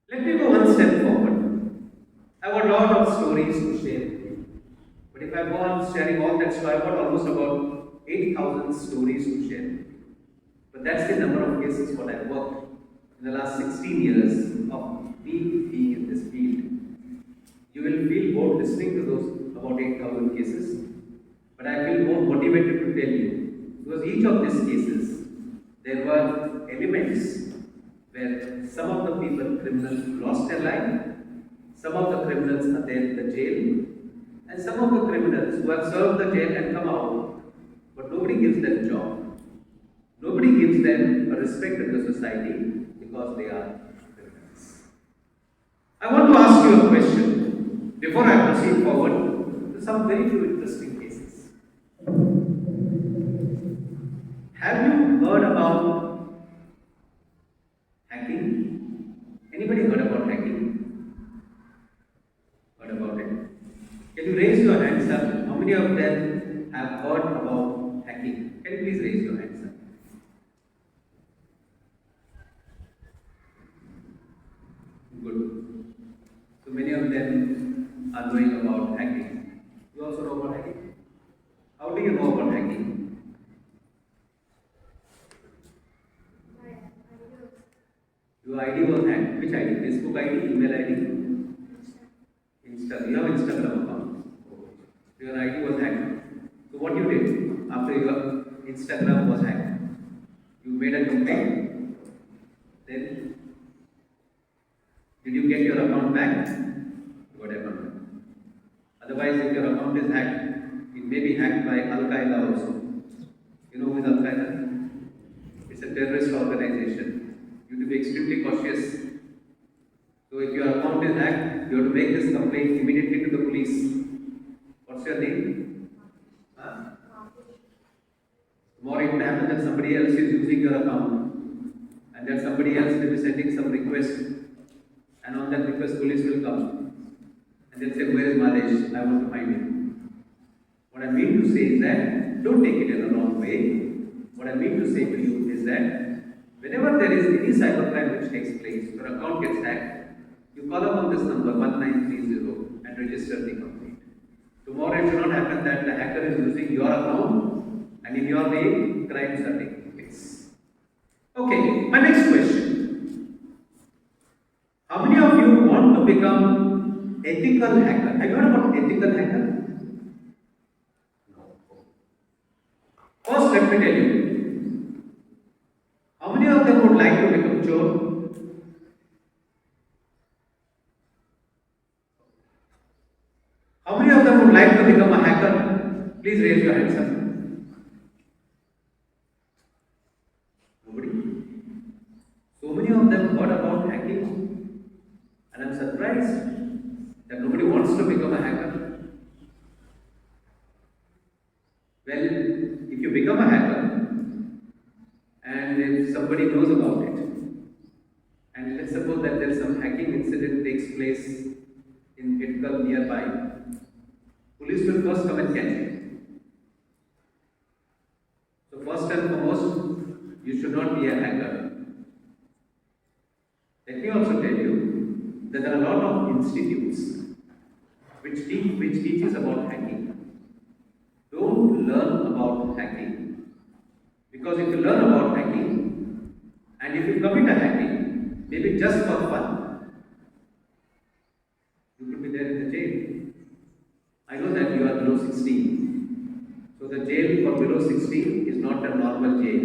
Let me go one step forward. I've got a lot of stories to share with you. But if I go on sharing all that story, I've got almost about 8,000 stories to share with you. But that's the number of cases what I've worked in the last 16 years of me being in this field. You will feel bored listening to those about 8,000 cases, but I feel more motivated to tell you, because each of these cases, there were elements where some of the people, criminals, lost their life, some of the criminals are there in the jail, and some of the criminals who have served the jail and come out, but nobody gives them a job. Nobody gives them a respect in the society because they are criminals. I want to ask you a question before I proceed forward to some very few interesting cases. Have you heard about hacking? Anybody heard about hacking? Heard about it? Can you raise your hands up? How many of them have heard about hacking? Can you please raise your hands up? Good. So many of them are knowing about hacking. You also know about hacking? How do you know about hacking? Your ID was hacked. Which ID? Facebook ID, email ID? Insta. You have Instagram account. Your ID was hacked. So what you did after your Instagram was hacked? You made a complaint. Then did you get your account back? You got account back. Otherwise, if your account is hacked, it may be hacked by Al-Qaeda also. You know who is Al-Qaeda? It's a terrorist organization. You have to be extremely cautious. So if your account is hacked, you have to make this complaint immediately to the police. What's your name? Huh? Tomorrow it may happen that somebody else is using your account, and that somebody else may be sending some request, and on that request police will come and they'll say, where is Madesh? I want to find him. What I mean to say is that don't take it in a wrong way. What I mean to say to you is that whenever there is any cybercrime which takes place, your account gets hacked, you call upon this number 1930 and register the complaint. Tomorrow it should not happen that the hacker is using your account and in your name crimes are taking place. Okay, my next question. How many of you want to become ethical hacker? Have you heard about ethical hacker? No. First, let me tell you. How many of them would like to become chore? How many of them would like to become a hacker? Please raise your hands up. Nobody? So many of them heard about hacking, and I'm surprised that nobody wants to become a hacker. Well, if you become a hacker, and if somebody knows about it, and let's suppose that there is some hacking incident takes place in Hidkal nearby, police will first come and catch it. So first and foremost, you should not be a hacker. Let me also tell you that there are a lot of institutes which teaches about hacking. Don't learn about hacking, because if you learn about hacking and if you commit a hacking, maybe just for fun, you could be there in the jail. I know that you are below 16. So the jail for below 16 is not a normal jail.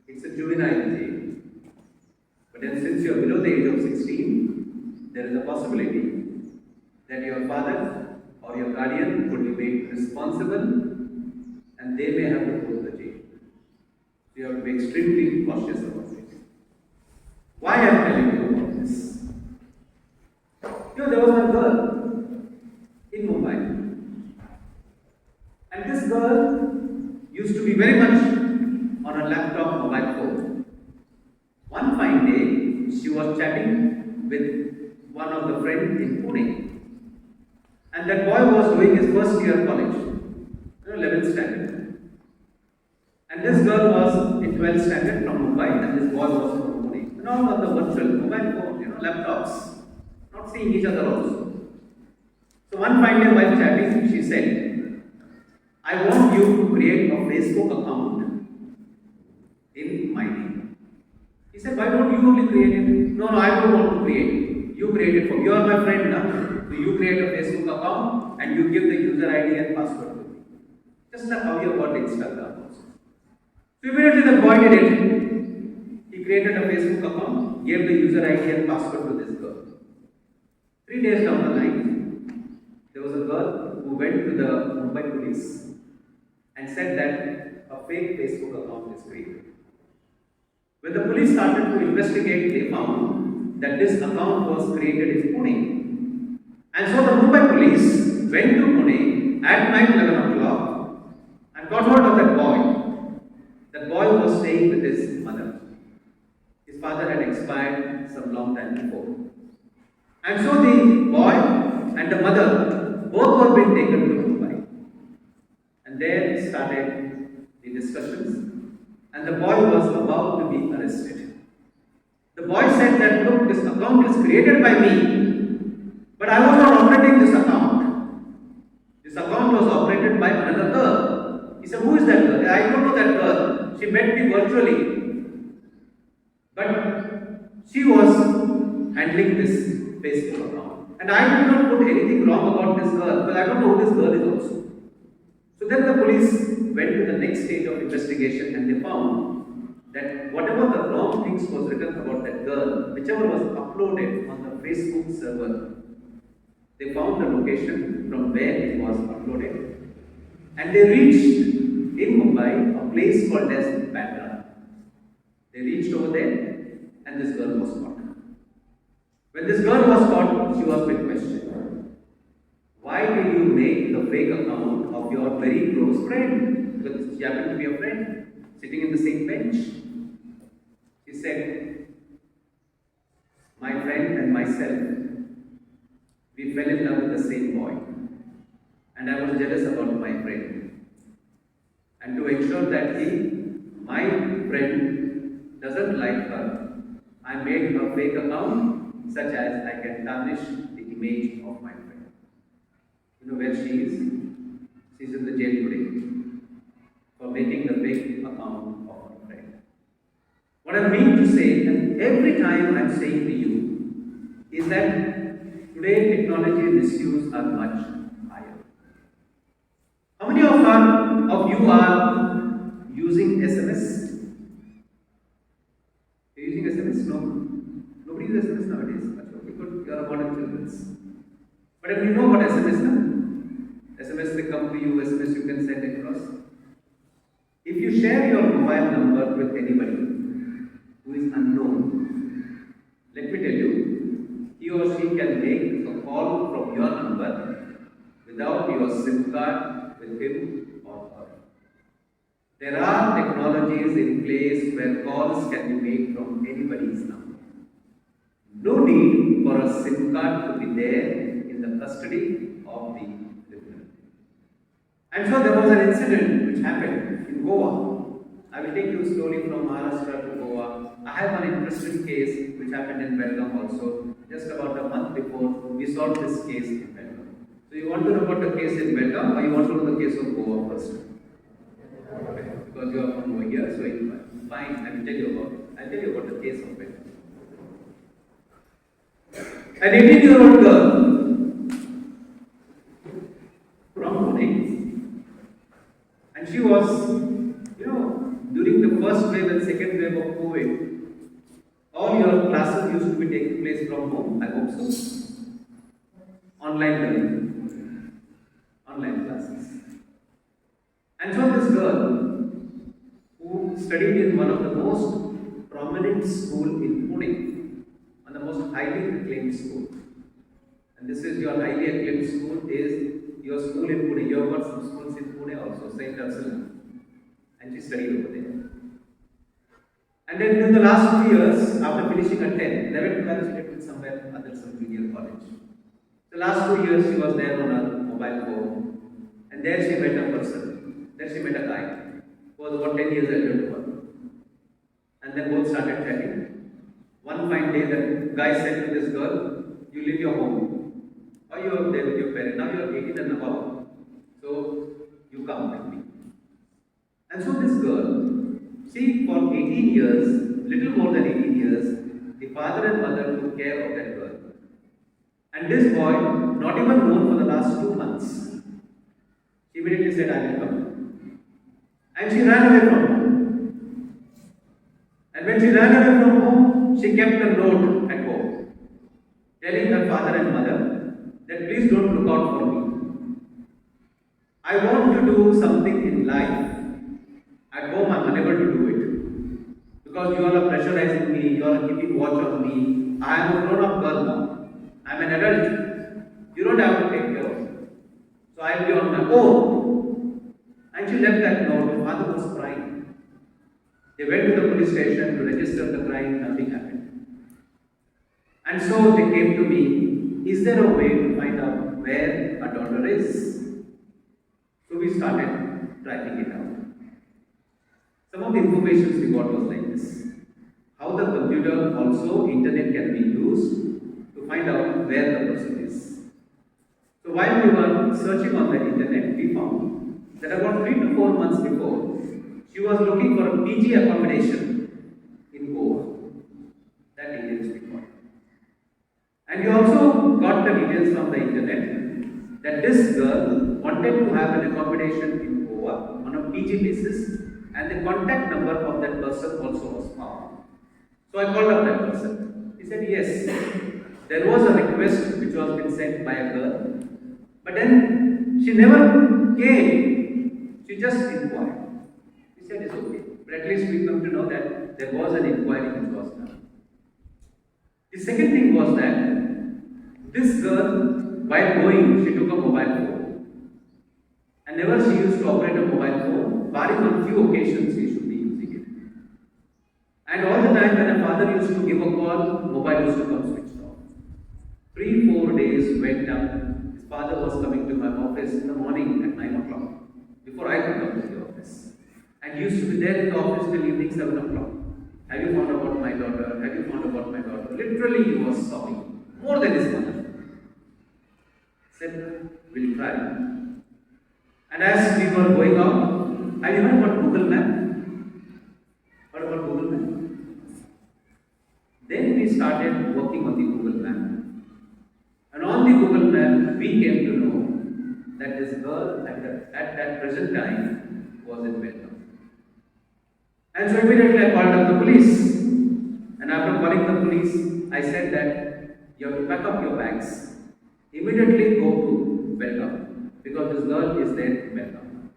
It's a juvenile jail. But then since you are below the age of 16, there is a possibility that your father or your guardian could be made responsible and they may have to go to the jail. So you have to be extremely cautious about it. Why I am telling you about this? You know, there was a girl in Mumbai, and this girl used to be very much on her laptop mobile phone. One fine day, she was chatting with one of the friends in Pune, and that boy was doing his first year college, 11th standard, and this girl was in 12th standard from Mumbai, and this boy was from Pune. And all on the virtual mobile phone, laptops, not seeing each other also. So one fine day while chatting, she said, I want you to create a Facebook account in my name. He said, why don't you only create it? No, no, I don't want to create it. You create it for me. You are my friend now. So you create a Facebook account and you give the user ID and password to me. Just like how you got Instagram also. So immediately the boy did it. He created a Facebook account, gave the user ID and password to this girl. 3 days down the line, there was a girl who went to the Mumbai police and said that a fake Facebook account is created. When the police started to investigate, they found that this account was created in Pune. And so the Mumbai police went to Pune at night 11 o'clock and got hold of that boy. That boy was staying with his mother. His father had expired some long time before. And so the boy and the mother both were being taken to Mumbai. And there started the discussions. And the boy was about to be arrested. The boy said that, look, this account is created by me, but I was not operating this account. This account was operated by another girl. He said, who is that girl? I don't know that girl. She met me virtually. But she was handling this Facebook account. And I did not put anything wrong about this girl, because I don't know who this girl is also. So then the police went to the next stage of investigation and they found that whatever the wrong things was written about that girl, whichever was uploaded on the Facebook server, they found the location from where it was uploaded. And they reached in Mumbai a place called as Bandra. They reached over there and this girl was caught. When this girl was caught, she was being questioned. Why did you make the fake account of your very close friend? Because she happened to be a friend, sitting in the same bench. She said, my friend and myself, we fell in love with the same boy. And I was jealous about my friend. And to ensure that my friend doesn't like her, I made a fake account such as I can tarnish the image of my friend. You know where she is? She is in the jail today for making the fake account of her friend. What I mean to say, and every time I am saying to you, is that today technology misuse are much higher. How many of you are using SMS? Are you using SMS? No. Nobody uses SMS nowadays. That's okay, good. You are modern children. But if you know what SMS is, SMS will come to you, SMS you can send across. If you share your mobile number with anybody who is unknown, let me tell you, he or she can make a call from your number without your SIM card with him or her. There are technologies in place where calls can be made from anybody's number. No need for a SIM card to be there in the custody of the criminal. And so there was an incident which happened in Goa. I will take you slowly from Maharashtra to Goa. I have an interesting case which happened in Belgaum also. Just about a month before, we solved this case in Belgaum. So you want to know about the case in Belgaum or you want to know the case of Goa first? Because you are from over here, so it's fine. I will tell you about the case of Belgaum. An 18-year-old girl from Pune, and she was, during the first wave and second wave of COVID, all your classes used to be taking place from home. I hope so. Online learning, online classes. And so this girl, who studied in one of the most prominent schools in Pune, one of the most highly acclaimed school. And this is your highly acclaimed school, is your school in Pune. You have got some schools in Pune also, ST.Theresa. And she studied over there. And then in the last 2 years, after finishing her 10th, 11th, 12th, she did somewhere other, some junior college. The last 2 years, she was there on her mobile phone. And there she met a person. There she met a guy who was about 10 years older to her. And then both started chatting. One fine day, the guy said to this girl, "You leave your home, or you are there with your parents. Now you are 18 and above, so you come with me." And so this girl, see, for 18 years, little more than 18 years, the father and mother took care of that girl. And this boy, not even known for the last 2 months, she immediately said, "I will come." And she ran away from home. And when she ran away from home, she kept a note at home, telling her father and mother that please don't look out for me. I want to do something in life. At home, I'm unable to do it. Because you all are pressurizing me, you all are keeping watch on me. I am a grown up girl now. I'm an adult. You don't have to take care of me. So I'll be on my own. And she left that note. Her father was crying. They went to the police station to register the crime, nothing happened. And so they came to me, is there a way to find out where a daughter is? So we started tracking it out. Some of the information we got was like this. How the computer, also internet, can be used to find out where the person is. So while we were searching on the internet, we found that about 3 to 4 months before, she was looking for a PG accommodation in Goa. That details we got. And we also got the details from the internet that this girl wanted to have an accommodation in Goa on a PG basis, and the contact number of that person also was found. So I called up that person. He said, yes, there was a request which was been sent by a girl, but then she never came. She just inquired. He said, it's okay. But at least we come to know that there was an inquiry which was done. The second thing was that this girl, while going, she took a mobile phone. And never she used to operate a mobile phone, barring on few occasions she should be using it. And all the time when her father used to give a call, mobile used to come switched off. 3-4 days went up. His father was coming to my office in the morning at 9 o'clock, before I could come to the office. And he used to be there in the office till evening 7 o'clock. Have you found about my daughter? Have you found about my daughter? Literally he was sobbing, more than his mother. Said, we'll try. And as we were going out, have you heard about Google Map? Heard about Google Map? Then we started working on the Google Map. And on the Google Map, we came to know that this girl at that present time was in Vietnam. And so immediately I called up the police. And after calling the police, I said that you have to pack up your bags. Immediately go to Belgaum, because this girl is there in Belgaum.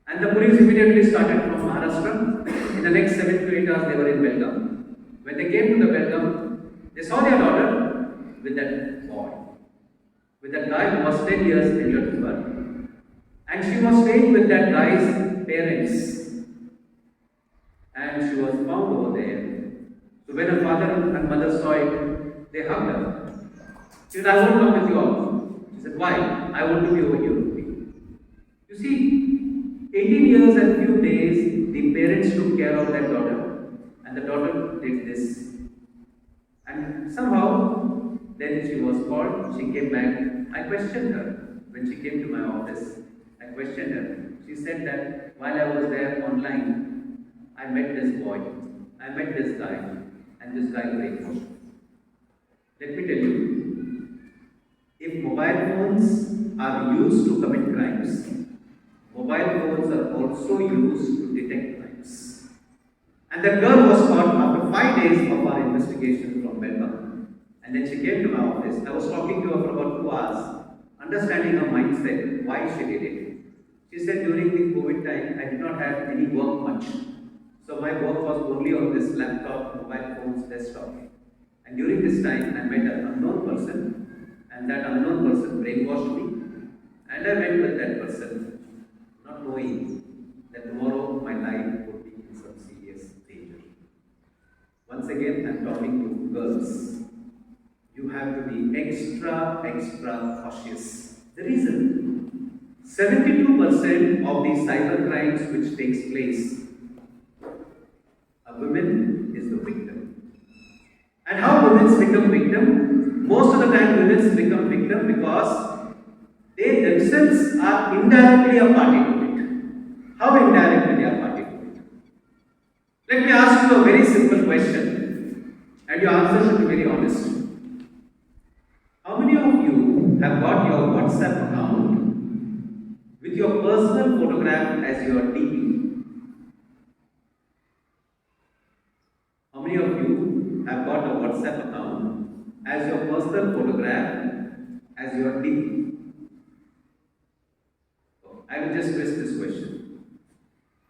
And the police immediately started from Maharashtra. In the next 7 to 8 hours, they were in Belgaum. When they came to the Belgaum, they saw their daughter with that boy, with that guy who was 10 years elder to her. And she was staying with that guy's parents. And she was found over there. So when her father and mother saw it, they hugged her. She said, I won't come with you all. She said, why? I want to be over here with you. You see, 18 years and few days, the parents took care of their daughter, and the daughter did this. And somehow, then she was called, she came back. I questioned her when she came to my office. I questioned her. She said that while I was there online, I met this boy, I met this guy, and this guy brainwashed me. Let me tell you, if mobile phones are used to commit crimes, mobile phones are also used to detect crimes. And that girl was caught after 5 days of our investigation from Belgaum. And then she came to my office. I was talking to her for about 2 hours, understanding her mindset, why she did it. She said, during the COVID time, I did not have any work much. So my work was only on this laptop, mobile phones, desktop. And during this time, I met an unknown person, and that unknown person brainwashed me. And I went with that person, not knowing that tomorrow my life would be in some serious danger. Once again, I'm talking to girls. You have to be extra cautious. The reason, 72% of the cyber crimes which takes place, a woman is the victim. And how women become victim? Most of the time women become victim because they themselves are indirectly a party to it. How indirectly they are party to it? Let me ask you a very simple question, and your answer should be very honest. How many of you have got your WhatsApp account with your personal photograph as your DP? How many of you have got a WhatsApp account as your personal photograph as your DP? I will just twist this question.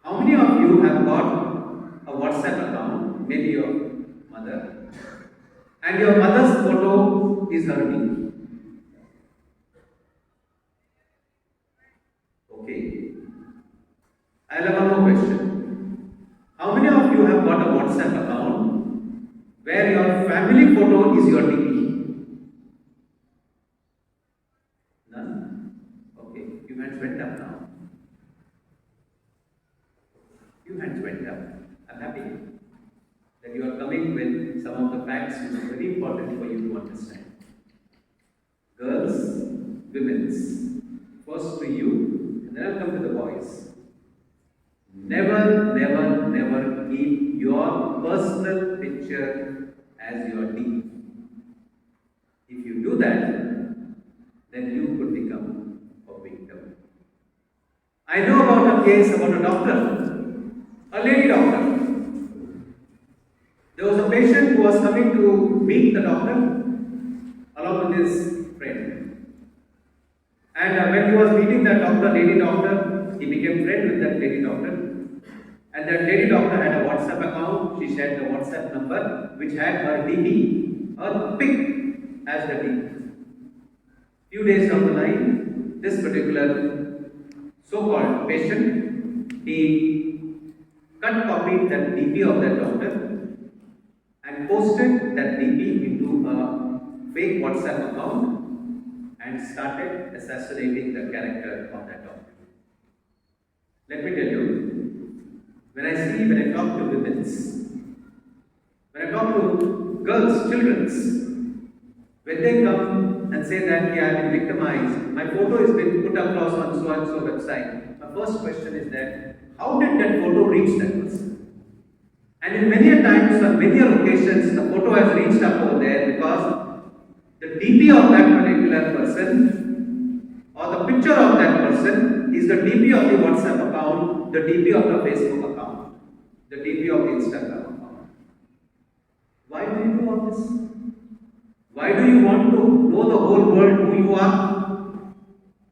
How many of you have got a WhatsApp account, maybe your mother, and your mother's photo is her DP? Okay. I'll have one more question. How many of you have got a WhatsApp account where your family photo is your DP? None? Okay. Few hands went up now. Few hands went up. I'm happy that you are coming with some of the facts which are very important for you to understand. Girls, women's, first to you, and then I'll come to the boys. Never, never, never keep your personal picture as your DP. If you do that, then you could become a victim. I know about a case about a doctor, a lady doctor. There was a patient who was coming to meet the doctor along with his friend. And when he was meeting that doctor, lady doctor, he became friend with that lady doctor. And that lady doctor had a WhatsApp account. She shared the WhatsApp number which had her DP, her pic as the DP. Few days down the line, this particular so-called patient, he cut copied that DP of that doctor and posted that DP into a fake WhatsApp account and started assassinating the character of that doctor. Let me tell you, when I talk to women, when I talk to girls, children, when they come and say that, yeah, I've been victimized, my photo has been put across on so and so website, my first question is that, how did that photo reach that person? And in many a times, on many occasions, the photo has reached up over there because the DP of that particular person or the picture of that person is the DP of the WhatsApp account, the DP of the Facebook account, the DP of the Instagram account. Why do you do all this? Why do you want to know the whole world who you are?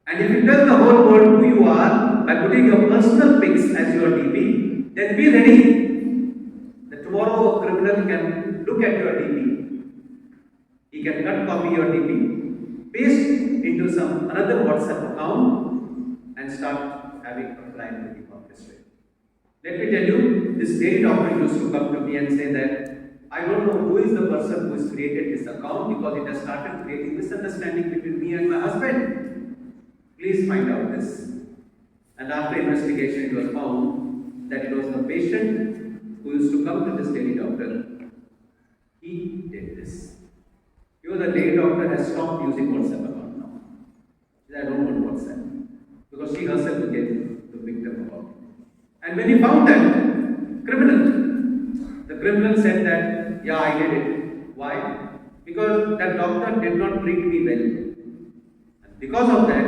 And if you tell the whole world who you are by putting your personal pics as your DP, then be ready that tomorrow a criminal can look at your DP. He can cut copy your DP, paste into some another WhatsApp account and start having a crime to be orchestrated. Let me tell you, this lady doctor used to come to me and say that I don't know who is the person who has created this account because it has started creating misunderstanding between me and my husband. Please find out this. And after investigation, it was found that it was the patient who used to come to this lady doctor. He did this. The lady doctor has stopped using WhatsApp account now. She said, I don't want WhatsApp. Because she herself became the victim of it. And when he found that criminal, the criminal said that, yeah, I did it. Why? Because that doctor did not treat me well. And because of that,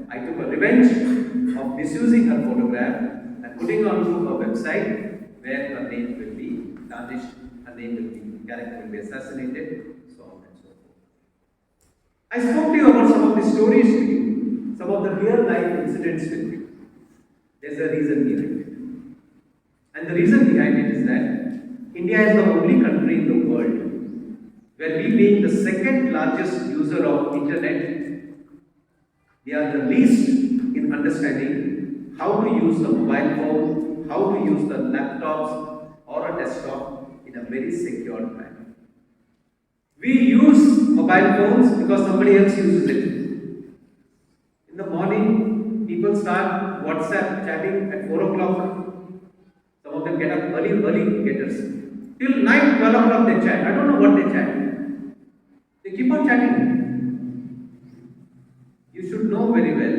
I took a revenge of misusing her photograph and putting her onto her website where her name will be tarnished, her name will be, character will be assassinated. I spoke to you about some of the stories to you, some of the real life incidents with you. There's a reason behind it. And the reason behind it is that India is the only country in the world where we being the second largest user of internet, we are the least in understanding how to use the mobile phone, how to use the laptops or a desktop in a very secure manner. We use mobile phones because somebody else uses it. In the morning, people start WhatsApp chatting at 4 o'clock. Some of them get up early getters. Till night, 12 o'clock they chat. I don't know what they chat. They keep on chatting. You should know very well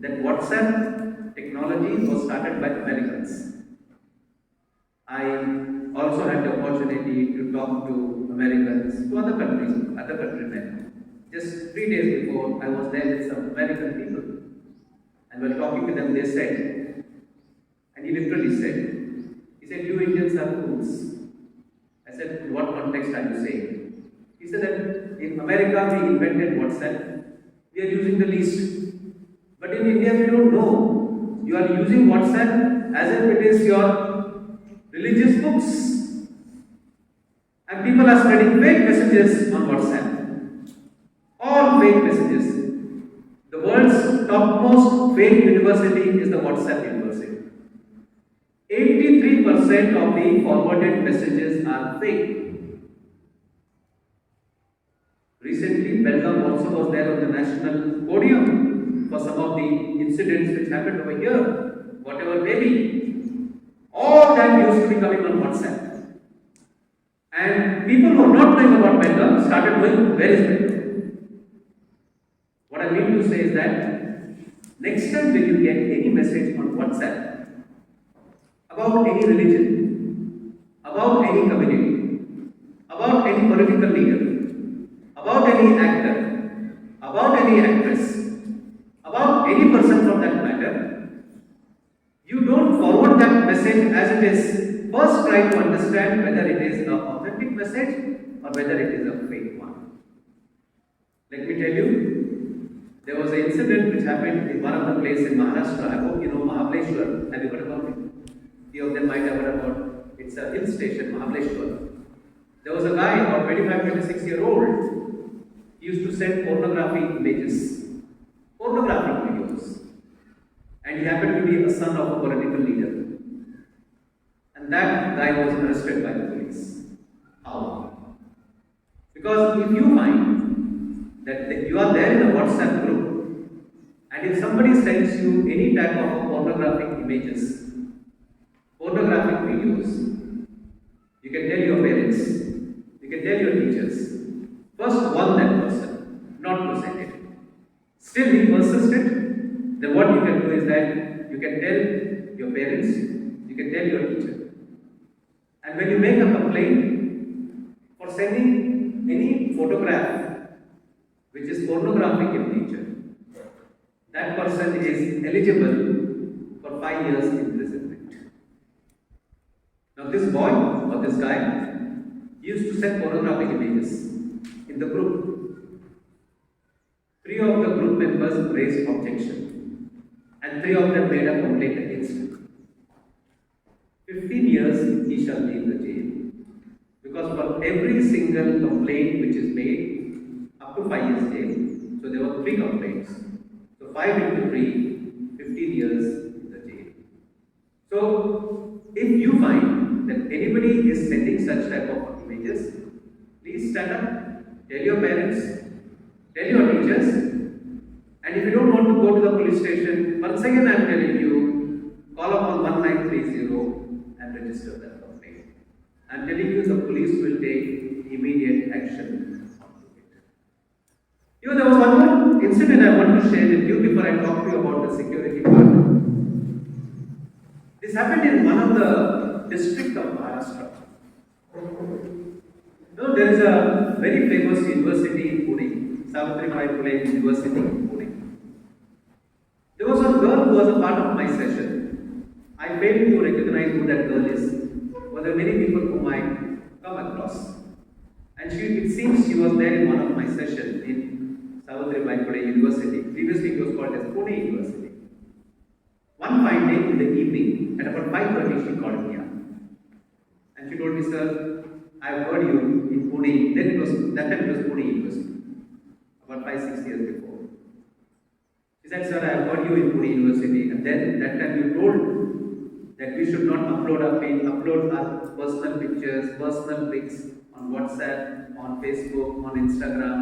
that WhatsApp technology was started by Americans. I also had the opportunity to talk to Americans, to other countries, other countrymen. Just 3 days before, I was there with some American people. And while talking to them, they said, and he literally said, he said, you Indians are fools. I said, in what context are you saying? He said that in America we invented WhatsApp. We are using the least. But in India we don't know. You are using WhatsApp as if it is your religious books. And people are spreading fake messages on WhatsApp. All fake messages. The world's topmost fake university is the WhatsApp university. 83% of the forwarded messages are fake. Recently, Belgium also was there on the national podium for some of the incidents which happened over here, whatever may be. All that used to be coming on WhatsApp. And people who are not knowing about Belgium started knowing where is Belgium. What I mean to say is that next time when you get any message on WhatsApp, about any religion, about any community, about any political leader, about any actor, about any actress, about any person from that matter, you don't forward that message as it is. First try to understand whether it is an authentic message or whether it is a fake one. Let me tell you, there was an incident which happened in one of the places in Maharashtra. I hope you know Mahabaleshwar. Have you heard about it? Few of them might have heard about it. It's a hill station, Mahabaleshwar. There was a guy, about 25-26-year-old. He used to send pornographic images, pornographic videos. And he happened to be a son of a political leader. And that guy was arrested by the police. How? Because if you find that you are there in a WhatsApp group, and if somebody sends you any type of pornographic images, pornographic videos, you can tell your parents, you can tell your teachers, first warn that person not to send it. Still he persisted, then what you can do is that you can tell your parents, you can tell your teacher. And when you make a complaint for sending any photograph which is pornographic in nature, that person is eligible for 5 years imprisonment. Now this boy or this guy used to send pornographic images in the group. 3 of the group members raised objection and 3 of them made a complaint against him. 15 years he shall be in the jail, because for every single complaint which is made, up to 5 years jail. So there were 3 complaints. So 5 into 3, 15 years in the jail. So if you find that anybody is sending such type of images, please stand up, tell your parents, tell your teachers, and if you don't want to go to the police station, once again I am telling you, call upon 1930 and register that complaint. I am telling you, the police will take immediate action on it. You know, there was one more incident I want to share with you before I talk to you about the security part. This happened in one of the districts of Maharashtra. You know, there is a very famous university in Pune, ST.Theresa University in Pune. There was a girl who was a part of my session. I failed to recognize who that girl is. But there were many people whom I come across. And it seems she was there in one of my sessions in ST.Theresa University. Previously it was called as Pune University. One fine day in the evening, at about 5:30, she called me up. And she told me, sir, I have heard you in Pune. That time it was Pune University, about 5-6 years before. She said, sir, I have heard you in Pune University. And then that time you told that we should not upload our personal pictures, personal pics on WhatsApp, on Facebook, on Instagram.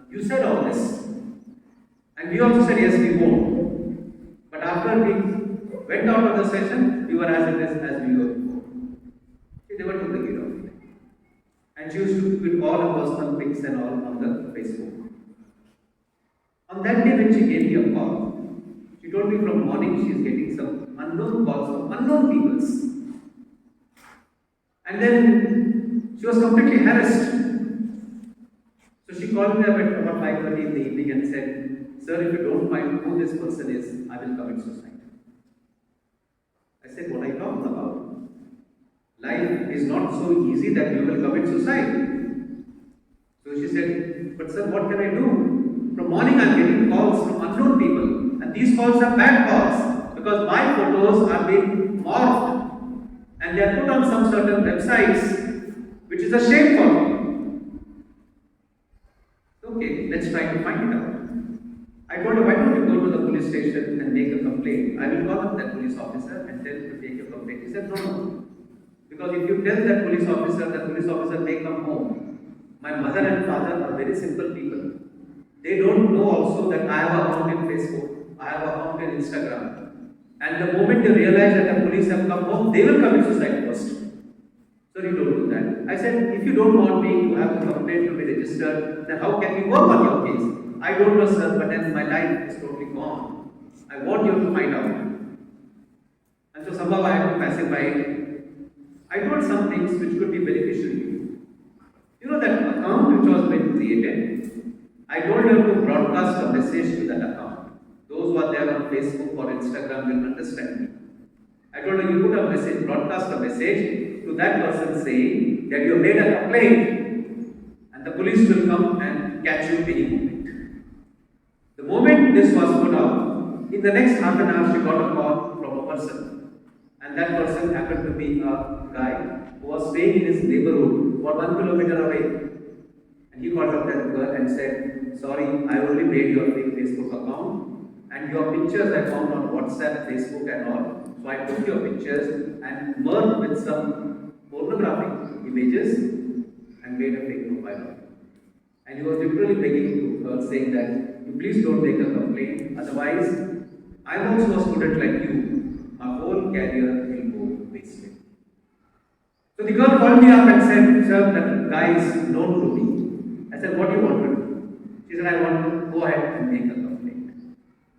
You said all this. And we also said, yes, we won't. But after we went out of the session, we were as it is as we were before. She never took the kid off. And she used to put all her personal pics and all on the Facebook. On that day when she gave me a call, she told me from morning she is getting some unknown calls from unknown peoples. And then she was completely harassed. So she called me up at about 5:30 in the evening and said, "Sir, if you don't mind who this person is, I will commit suicide." I said, "What are you talking about? Life is not so easy that you will commit suicide." So she said, "But sir, what can I do? From morning I am getting calls from unknown people, and these calls are bad calls because my photos are being morphed and they are put on some certain websites, which is a shame for me." Okay, let's try to find it out. I told her, "Why don't you go to the police station and make a complaint? I will call up that police officer and tell him to take a complaint." He said, "No. Because if you tell that police officer may come home. My mother and father are very simple people. They don't know also that I have a account in Facebook, I have a account in Instagram. And the moment they realize that the police have come home, they will commit suicide first. So you don't do that." I said, "If you don't want me to have a complaint to be registered, then how can we work on your case?" "I don't know, sir, but then my life is totally gone. I want you to find out." And so somehow I had to pacify it. I told some things which could be beneficial to you. You know that account which was being created? I told her to broadcast a message to that account. Those who are there on Facebook or Instagram will understand me. I told her, you put a message, broadcast a message to that person saying that you made a complaint and the police will come and catch you any moment. The moment this was put out, in the next half an hour she got a call from a person. And that person happened to be a guy who was staying in his neighborhood about 1 kilometer away. And he called up that girl and said, "Sorry, I only made your fake Facebook account and your pictures I found on WhatsApp, Facebook and all. So I took your pictures and merged with some pornographic images and made a fake profile of it." And he was literally begging to her, saying that, "You please don't make a complaint, otherwise I'm also a student like you. My whole career will go wasted." So the girl called me up and said, "Sir, that guy is known to me." I said, "What do you want to do?" She said, "I want to go ahead and make a complaint."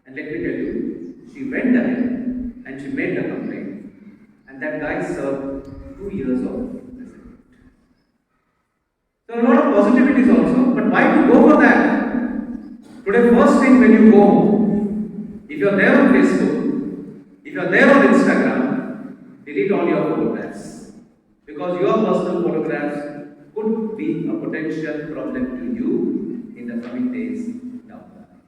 And let me tell you, she went ahead and she made the complaint. And that guy served 2 years of prison. So a lot of positivities also, but why to go for that? Today, first thing when you go home, if you are there on Facebook, if you are there on Instagram, delete all your photographs. Because your personal photographs could be a potential problem to you in the coming days down the line.